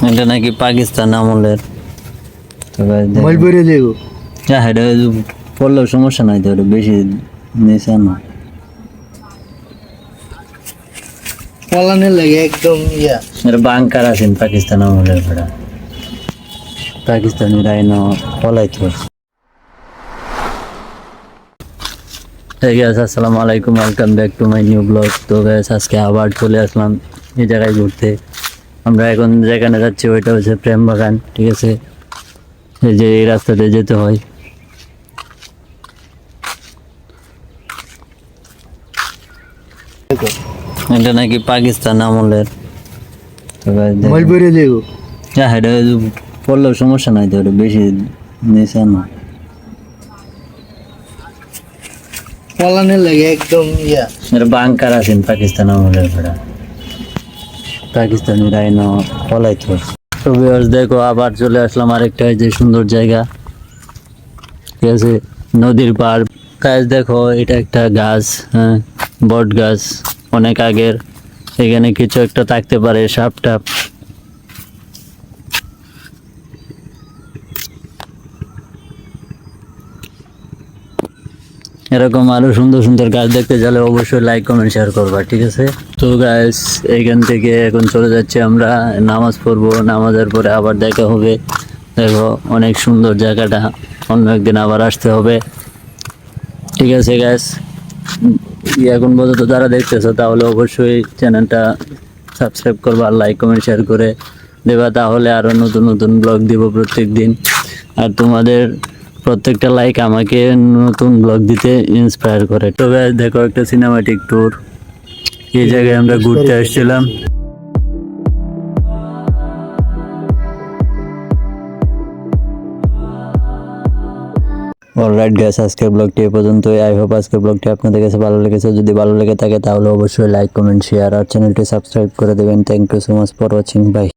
এটা নাকি পাকিস্তান আমলের। এটা পড়লেও সমস্যা নাই তো, এটা বেশি নিচে না। পলানের লাগে একদম এটা বাংকার আছেন পাকিস্তান আমলের, এটা পাকিস্তানি রাইনো পলাইতো। Hey guys, আসসালামু আলাইকুম, welcome back to my new blog. তো গাইস, আজকে আবার চলে আসলাম এই জায়গায় ঘুরতে। আমরা এখন যেখানে যাচ্ছি ওইটা হচ্ছে প্রেম বাগান, ঠিক আছে। এই যে এই রাস্তাতে যেতে হয়। এটা নাকি পাকিস্তান আমলের। এটা পড়লেও সমস্যা নাই তো, এটা বেশি নিচে না। পলানের লাগে একদম এটা বাংকার আছেন পাকিস্তান আমলের, এটা পাকিস্তানি রাইনো পলাইতো। তো ভিউয়ার্স দেখো, আবার চলে আসলাম আরেকটা এই যে সুন্দর জায়গা, ঠিক আছে, নদীর পাড়। গাছ দেখো, এটা একটা গাছ, হ্যাঁ, বট গাছ, অনেক আগের। এখানে কিছু একটা থাকতে পারে, সাপ টাপ। এরকম আরো সুন্দর সুন্দর গাছ দেখতে গেলে অবশ্যই লাইক কমেন্ট শেয়ার করবা, ঠিক আছে। তো গাইস, এইখান থেকে এখন চলে যাচ্ছি আমরা, নামাজ পড়বো। নামাজের পরে আবার দেখা হবে। দেখো অনেক সুন্দর জায়গাটা, অন্য একদিন আবার আসতে হবে, ঠিক আছে গাইস। এখন পর্যন্ত যারা দেখতেছো তাহলে অবশ্যই চ্যানেলটা সাবস্ক্রাইব করবা, লাইক কমেন্ট শেয়ার করে দেবা, তাহলে আরো নতুন নতুন ব্লগ দিব প্রত্যেক দিন। আর তোমাদের প্রত্যেকটা লাইক আমাকে নতুন ব্লগ দিতে ইন্সপায়ার করে। তো গাইস দেখো, একটা সিনেমাটিক ট্যুর, এই জায়গায় আমরা ঘুরতে আসছিলাম। অলরাইট গাইস, আজকের ব্লগটি এ পর্যন্তই। আই হোপ আজকের ব্লগটি আপনাদের কাছে ভালো লেগেছে। যদি ভালো লেগে থাকে তাহলে অবশ্যই লাইক কমেন্ট শেয়ার আর চ্যানেলটি সাবস্ক্রাইব করে দেবেন। Thank you so much for watching, by.